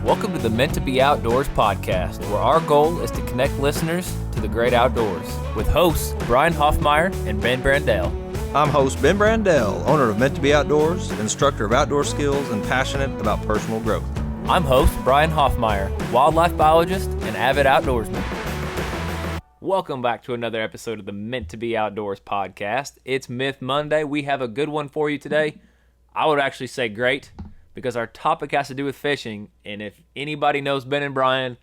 Welcome to the Meant to Be Outdoors podcast, where our goal is to connect listeners to the great outdoors with hosts Brian Hoffmeyer and Ben Brandell. I'm host Ben Brandell, owner of Meant to Be Outdoors, instructor of outdoor skills, and passionate about personal growth. I'm host Brian Hoffmeyer, wildlife biologist and avid outdoorsman. Welcome back to another episode of the Meant to Be Outdoors podcast. It's Myth Monday. We have a good one for you today. I would actually say great, because our topic has to do with fishing, and if anybody knows Ben and Brian,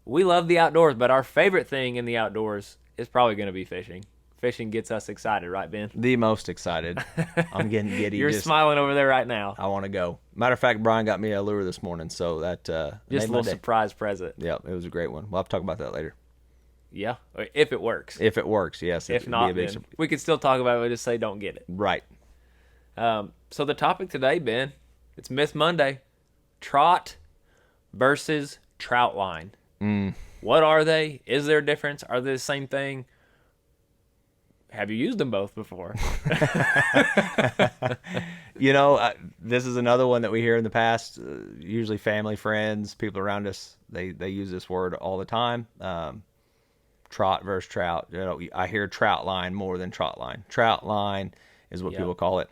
we love the outdoors, but our favorite thing in the outdoors is probably going to be fishing. Fishing gets us excited, right, Ben? The most excited. I'm getting giddy. You're smiling over there right now. I want to go. Matter of fact, Brian got me a lure this morning, so that just a little surprise present. Yeah, it was a great one. We'll have to talk about that later. Yeah, if it works. If it works, yes. If not, then we could still talk about it, but just say don't get it. Right. So the topic today, Ben, it's Myth Monday. Trot versus trout line. What are they? Is there a difference? Are they the same thing? Have you used them both before? This is another one that we hear in the past. Usually family, friends, people around us, they use this word all the time. Trot versus trout. I hear trout line more than trot line. Trout line is what people call it.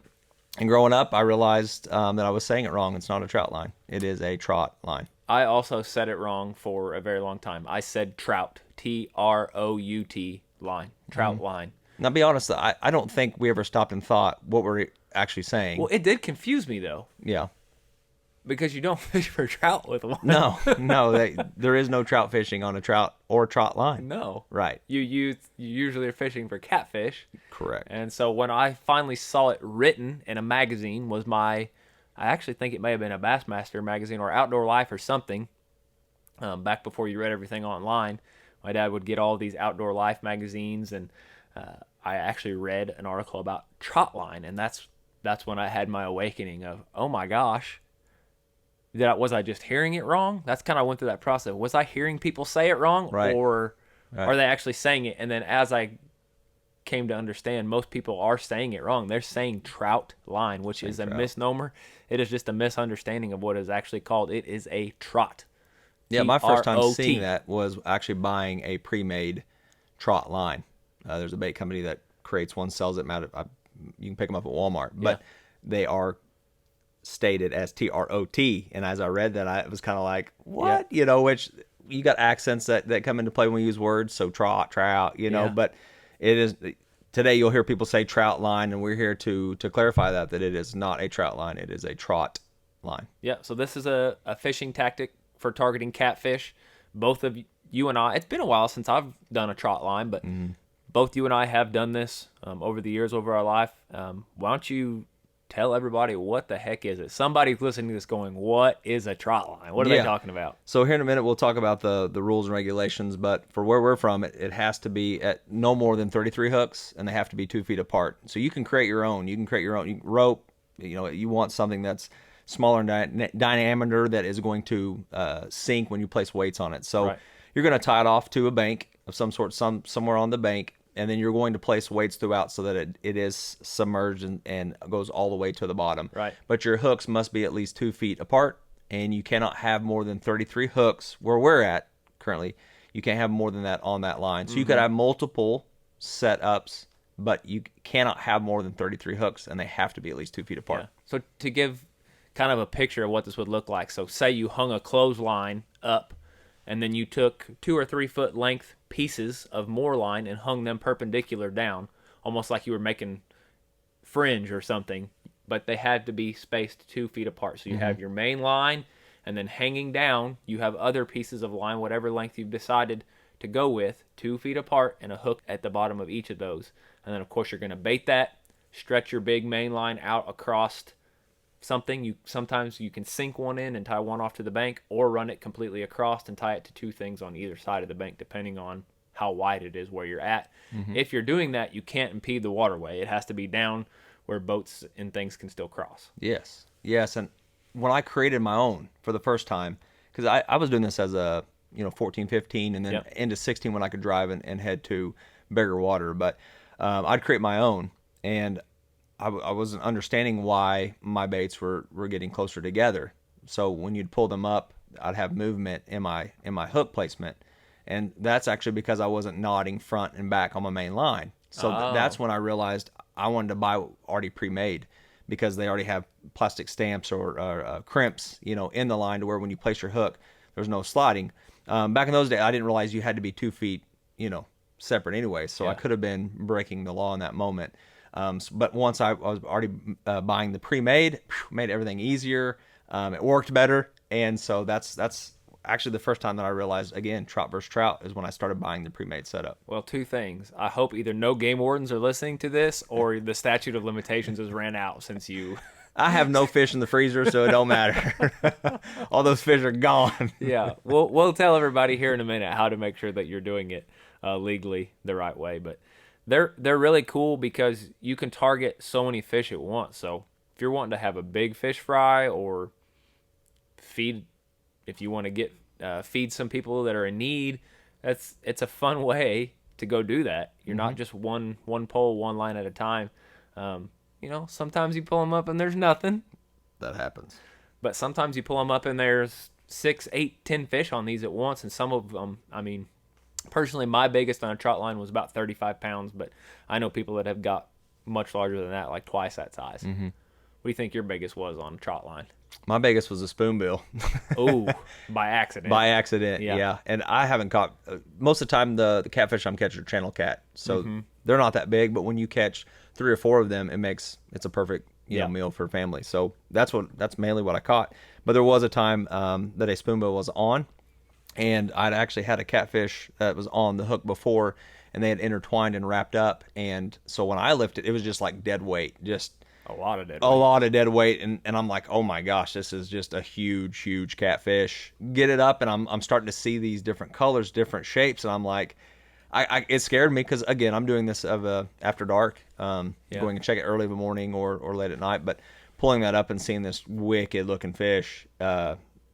And growing up, I realized that I was saying it wrong. It's not a trout line. It is a trot line. I also said it wrong for a very long time. I said trout, T-R-O-U-T line, trout line. Now, be honest, I don't think we ever stopped and thought what we're actually saying. Well, it did confuse me, though. Yeah. Because you don't fish for trout with a line. No, there is no trout fishing on a trout or trot line. No. Right. You usually are fishing for catfish. Correct. And so when I finally saw it written in a magazine, I actually think it may have been a Bassmaster magazine or Outdoor Life or something, back before you read everything online. My dad would get all these Outdoor Life magazines, and I actually read an article about trot line, and that's when I had my awakening of, oh my gosh, was I just hearing it wrong? That's kind of went through that process. Was I hearing people say it wrong, right, or are they actually saying it? And then as I came to understand, most people are saying it wrong. They're saying trout line, which is a misnomer. It is just a misunderstanding of what is actually called. It is a trot. Yeah, my first time seeing that was actually buying a pre-made trot line. There's a bait company that creates one, sells it. You can pick them up at Walmart, but they are stated as T-R-O-T. And as I read that, I was kind of like, what? Yeah. Which you got accents that come into play when we use words. So trout, but it is today you'll hear people say trout line, and we're here to clarify that it is not a trout line. It is a trot line. Yeah. So this is a fishing tactic for targeting catfish. Both of you and I, it's been a while since I've done a trot line, but both you and I have done this over the years, over our life. Why don't you tell everybody what the heck is it? Somebody's listening to this going, what is a trot line? What are they talking about? So here in a minute, we'll talk about the rules and regulations, but for where we're from, it has to be at no more than 33 hooks, and they have to be 2 feet apart. So you can create your own. You can create your own rope. You want something that's smaller in diameter that is going to sink when you place weights on it. So you're going to tie it off to a bank of some sort, somewhere on the bank, and then you're going to place weights throughout so that it is submerged and goes all the way to the bottom. Right. But your hooks must be at least 2 feet apart, and you cannot have more than 33 hooks where we're at currently. You can't have more than that on that line. So you could have multiple setups, but you cannot have more than 33 hooks, and they have to be at least 2 feet apart. Yeah. So to give kind of a picture of what this would look like, so say you hung a clothesline up, and then you took 2 or 3 foot length pieces of more line and hung them perpendicular down, almost like you were making fringe or something, but they had to be spaced 2 feet apart. So you have your main line, and then hanging down, you have other pieces of line, whatever length you've decided to go with, 2 feet apart, and a hook at the bottom of each of those. And then, of course, you're going to bait that, stretch your big main line out across something. Sometimes you can sink one in and tie one off to the bank, or run it completely across and tie it to 2 things on either side of the bank, depending on how wide it is where you're at. If you're doing that, you can't impede the waterway. It has to be down where boats and things can still cross. Yes. And when I created my own for the first time, because I was doing this as a 14, 15, and then into 16 when I could drive and head to bigger water, but I'd create my own, and I wasn't understanding why my baits were getting closer together. So when you'd pull them up, I'd have movement in my hook placement, and that's actually because I wasn't knotting front and back on my main line. So that's when I realized I wanted to buy already pre-made, because they already have plastic stamps or crimps, in the line, to where when you place your hook, there's no sliding. Back in those days, I didn't realize you had to be 2 feet, separate anyway. So I could have been breaking the law in that moment. But once I was already buying the pre-made, made everything easier. It worked better. And so that's actually the first time that I realized, again, Trot versus Trout, is when I started buying the pre-made setup. Well, two things. I hope either no game wardens are listening to this, or the statute of limitations has ran out since you... I have no fish in the freezer, so it don't matter. All those fish are gone. Yeah, we'll tell everybody here in a minute how to make sure that you're doing it legally the right way. But they're really cool because you can target so many fish at once. So if you're wanting to have a big fish fry, or feed, if you want to get feed some people that are in need, it's a fun way to go do that. You're not just one pole, one line at a time. Sometimes you pull them up and there's nothing. That happens. But sometimes you pull them up and there's 6, 8, 10 fish on these at once. And some of them, personally, my biggest on a trot line was about 35 pounds. But I know people that have got much larger than that, like twice that size. Mm-hmm. What do you think your biggest was on a trot line? My biggest was a spoonbill. Oh, by accident. By accident, yeah. And I haven't caught, most of the time the catfish I'm catching are channel cat. So they're not that big, but when you catch 3 or 4 of them, it's a perfect meal for a family. So that's mainly what I caught. But there was a time that a spoonbill was on, and I'd actually had a catfish that was on the hook before, and they had intertwined and wrapped up. And so when I lifted, it was just like dead weight, just a lot of dead weight. And I'm like, oh my gosh, this is just a huge catfish. Get it up, and I'm starting to see these different colors, different shapes, and I'm like, it scared me, because again, I'm doing this after dark, going and check it early in the morning or late at night. But pulling that up and seeing this wicked looking fish,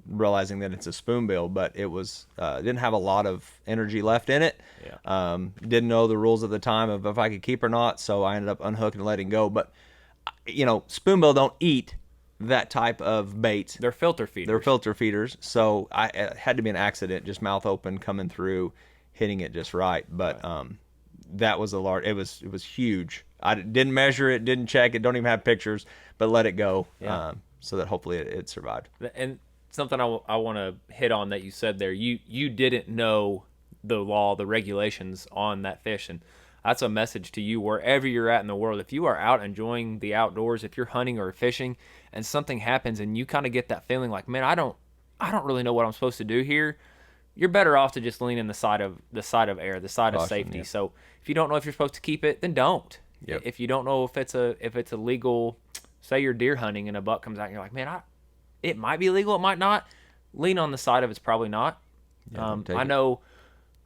realizing that it's a spoonbill, but it was didn't have a lot of energy left in it. Didn't know the rules at the time of if I could keep or not, so I ended up unhooking and letting go. But spoonbill don't eat that type of bait. They're filter feeders. So it had to be an accident, just mouth open, coming through, hitting it just right. But that was it was huge. I didn't measure it, didn't check it, don't even have pictures, but let it go, so that hopefully it survived. And something I want to hit on that you said there, you didn't know the law, the regulations on that fish, and that's a message to you wherever you're at in the world. If you are out enjoying the outdoors, if you're hunting or fishing, and something happens and you kind of get that feeling like, man, I don't really know what I'm supposed to do here, you're better off to just lean in the side of air, the side of safety. Yeah. So if you don't know if you're supposed to keep it, then don't. Yep. If you don't know if it's a legal, say you're deer hunting and a buck comes out and you're like, man, it might be legal, it might not. Lean on the side of it's probably not. Yeah, I know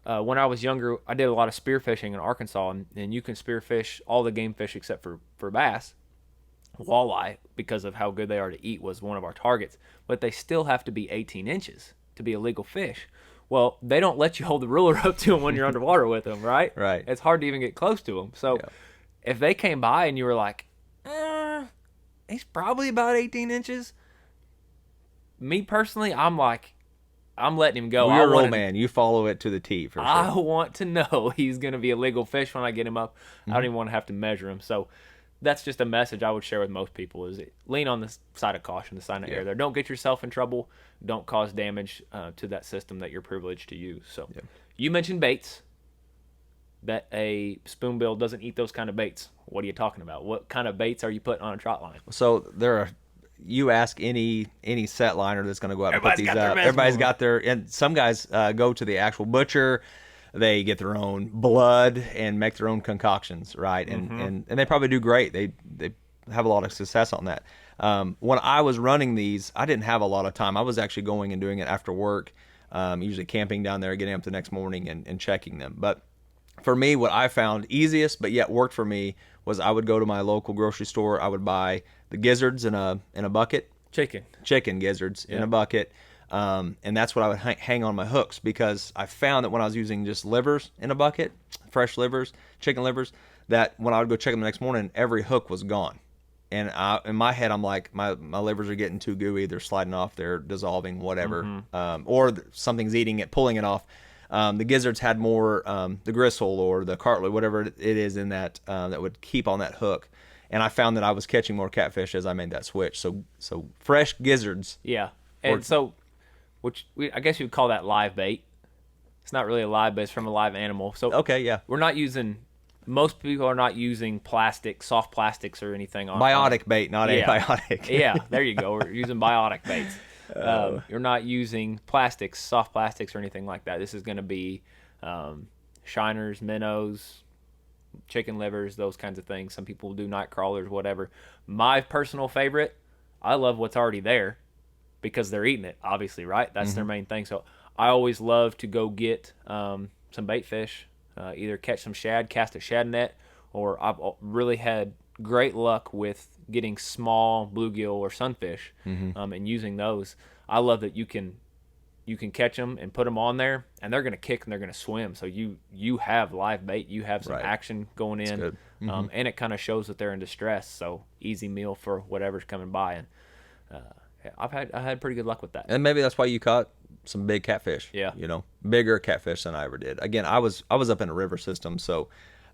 when I was younger, I did a lot of spearfishing in Arkansas, and you can spearfish all the game fish except for bass. Walleye, because of how good they are to eat, was one of our targets. But they still have to be 18 inches to be a legal fish. Well, they don't let you hold the ruler up to them when you're underwater with them, right? Right. It's hard to even get close to them. So if they came by and you were like, he's probably about 18 inches. Me personally, I'm like, I'm letting him go. Well, you're a roll man. You follow it to the T for sure. I want to know he's going to be a legal fish when I get him up. I don't even want to have to measure him. So that's just a message I would share with most people, is lean on the side of caution, the side of air there. Don't get yourself in trouble. Don't cause damage to that system that you're privileged to use. So you mentioned baits, that a spoonbill doesn't eat those kind of baits. What are you talking about? What kind of baits are you putting on a trot line? So you ask any set liner that's going to go out and put these up. Everybody's got their, and some guys go to the actual butcher. They get their own blood and make their own concoctions, right? And they probably do great. They have a lot of success on that. When I was running these, I didn't have a lot of time. I was actually going and doing it after work, usually camping down there, getting up the next morning and checking them. But for me, what I found easiest but yet worked for me was I would go to my local grocery store. I would buy the gizzards in a bucket. Chicken gizzards in a bucket. And that's what I would hang on my hooks, because I found that when I was using just livers in a bucket, fresh livers, chicken livers, that when I would go check them the next morning, every hook was gone. And in my head, I'm like, my livers are getting too gooey. They're sliding off. They're dissolving, whatever. Or something's eating it, pulling it off. The gizzards had more the gristle or the cartilage, whatever it is in that that would keep on that hook. And I found that I was catching more catfish as I made that switch. So fresh gizzards. Yeah. And I guess you would call that live bait. It's not really a live bait. It's from a live animal. So okay, yeah. We're not using... Most people are not using soft plastics or anything. Biotic bait, not antibiotic. Yeah, there you go. We're using biotic baits. You're not using soft plastics or anything like that. This is going to be shiners, minnows, chicken livers, those kinds of things. Some people do night crawlers, whatever. My personal favorite, I love what's already there because they're eating it, obviously, right? That's their main thing. So I always love to go get some bait fish, either catch some shad, cast a shad net, or I've really had great luck with getting small bluegill or sunfish and using those. I love that you can catch them and put them on there, and they're going to kick and they're going to swim. So you have live bait, you have some action going in, and it kind of shows that they're in distress. So easy meal for whatever's coming by, and I had pretty good luck with that. And maybe that's why you caught some big catfish. Yeah, bigger catfish than I ever did. Again, I was up in a river system, so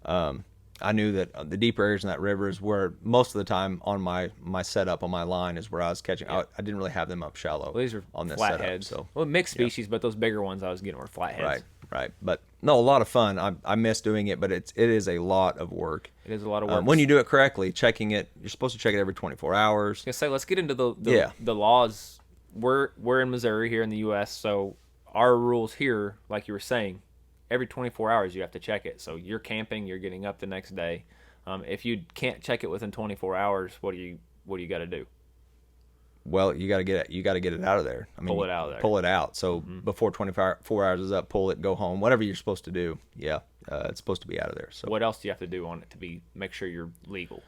I knew that the deeper areas in that river is where most of the time on my setup on my line is where I was catching. I didn't really have them up shallow. Well, these are on this flatheads. Setup, mixed species, but those bigger ones I was getting were flatheads. Right. But no, a lot of fun. I miss doing it, but it is a lot of work. It is a lot of work. When you do it correctly, checking it, you're supposed to check it every 24 hours. I was gonna say, let's get into the laws. We're in Missouri here in the U.S., so our rules here, like you were saying, every 24 hours you have to check it. So you're camping, you're getting up the next day. If you can't check it within 24 hours, what do you got to do? Well, you got to get it out of there. I mean, pull it out of there. Pull it out. So before 24 hours is up, pull it, go home, whatever you're supposed to do. Yeah, it's supposed to be out of there. So what else do you have to do on it to make sure you're legal?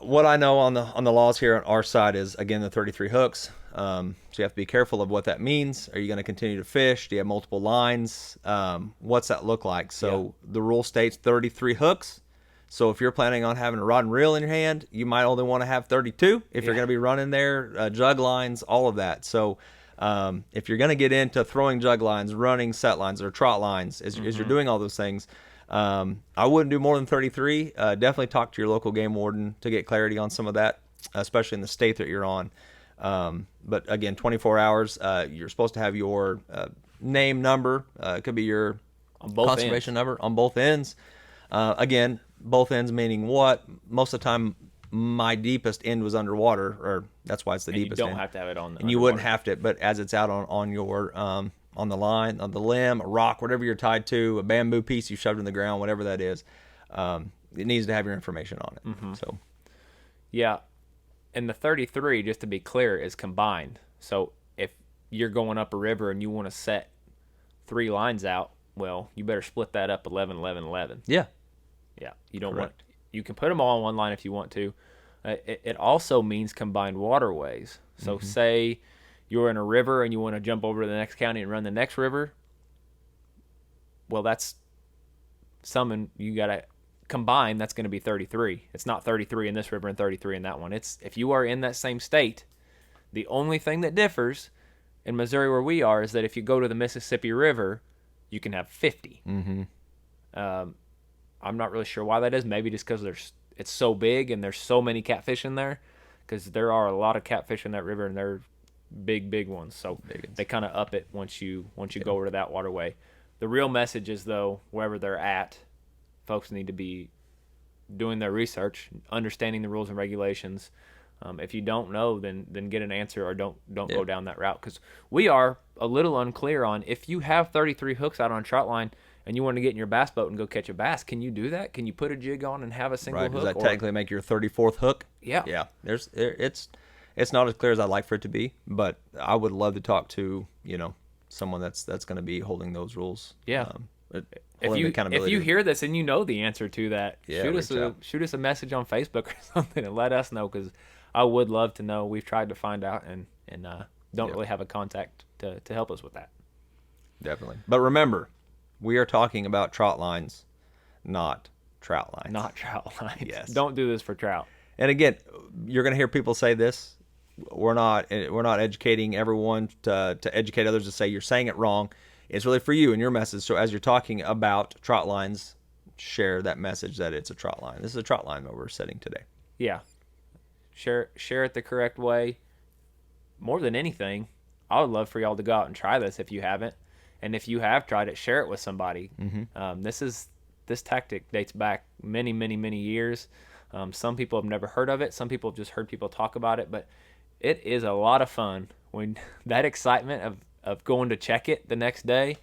What I know on the laws here on our side is, again, the 33 hooks. So you have to be careful of what that means. Are you going to continue to fish? Do you have multiple lines? What's that look like? So the rule states 33 hooks. So if you're planning on having a rod and reel in your hand, you might only want to have 32 if you're going to be running there, jug lines, all of that. So if you're going to get into throwing jug lines, running set lines or trot lines, as you're doing all those things, I wouldn't do more than 33. Definitely talk to your local game warden to get clarity on some of that, especially in the state that you're on. But again, 24 hours, you're supposed to have your name number. It could be your conservation number on both ends. Again, both ends meaning what? Most of the time, my deepest end was underwater, or that's why it's the deepest end. You don't have to have it on. And you wouldn't have to, but as it's out on your on the line, on the limb, a rock, whatever you're tied to, a bamboo piece you shoved in the ground, whatever that is, it needs to have your information on it. So, yeah, and the 33, just to be clear, is combined. So if you're going up a river and you want to set 3 lines out, well, you better split that up 11, 11, 11. Yeah. Yeah, you don't want. You can put them all on one line if you want to. It also means combined waterways. So say you're in a river and you want to jump over to the next county and run the next river. Well, that's something you got to combine. That's going to be 33. It's not 33 in this river and 33 in that one. It's if you are in that same state. The only thing that differs in Missouri where we are is that if you go to the Mississippi River, you can have 50. I'm not really sure why that is. Maybe just because it's so big and there's so many catfish in there. Because there are a lot of catfish in that river and they're big ones. So they kind of up it once you go over to that waterway. The real message is, though, wherever they're at, folks need to be doing their research, understanding the rules and regulations. If you don't know, then get an answer or don't go down that route. Because we are a little unclear on if you have 33 hooks out on a trout line and you want to get in your bass boat and go catch a bass, can you do that? Can you put a jig on and have a single hook? Does that technically make your 34th hook? Yeah. Yeah. It's not as clear as I'd like for it to be, but I would love to talk to, someone that's going to be holding those rules. Yeah. If you hear this and you know the answer to that, shoot us a message on Facebook or something and let us know, because I would love to know. We've tried to find out and don't really have a contact to help us with that. Definitely. But remember, we are talking about trot lines, not trout lines. Not trout lines. Yes. Don't do this for trout. And again, you're going to hear people say this. We're not educating everyone to educate others to say you're saying it wrong. It's really for you and your message. So as you're talking about trot lines, share that message that it's a trot line. This is a trot line that we're setting today. Yeah. Share it the correct way. More than anything, I would love for y'all to go out and try this if you haven't. And if you have tried it, share it with somebody. Mm-hmm. This tactic dates back many, many, many years. Some people have never heard of it. Some people have just heard people talk about it. But it is a lot of fun when that excitement of going to check it the next day,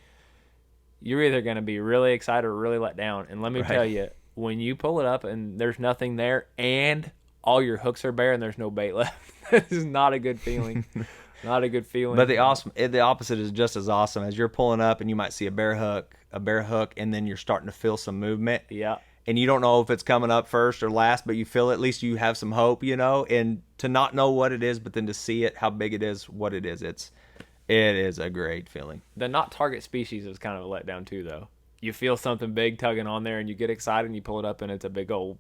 you're either going to be really excited or really let down. And let me tell you, when you pull it up and there's nothing there and all your hooks are bare and there's no bait left, this is not a good feeling. Not a good feeling. But the opposite is just as awesome. As you're pulling up and you might see a bare hook, and then you're starting to feel some movement. Yeah. And you don't know if it's coming up first or last, but you feel at least you have some hope, and to not know what it is, but then to see it, how big it is, what it is, it is a great feeling. The not target species is kind of a letdown too, though. You feel something big tugging on there and you get excited and you pull it up and it's a big old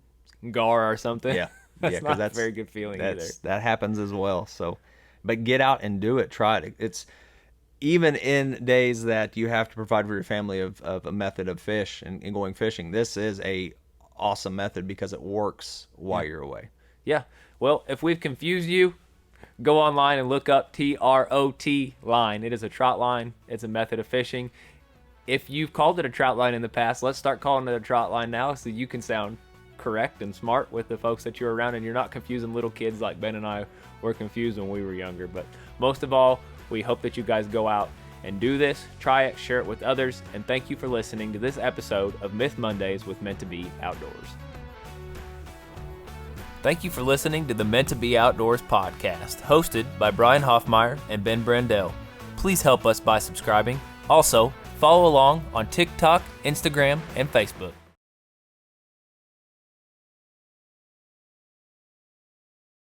gar or something. Yeah. That's not a very good feeling either. That happens as well. So, but get out and do it. Try it. It's even in days that you have to provide for your family of a method of fish and going fishing. This is a awesome method because it works while you're away. Yeah. Well, if we've confused you, go online and look up Trot line. It is a trot line. It's a method of fishing. If you've called it a trout line in the past, let's start calling it a trot line now so you can sound correct and smart with the folks that you're around and you're not confusing little kids like Ben and I were confused when we were younger. But most of all, we hope that you guys go out and do this, try it, share it with others, and thank you for listening to this episode of Myth Mondays with Meant to Be Outdoors. Thank you for listening to the Meant to Be Outdoors podcast, hosted by Brian Hoffmeyer and Ben Brandell. Please help us by subscribing. Also, follow along on TikTok, Instagram, and Facebook.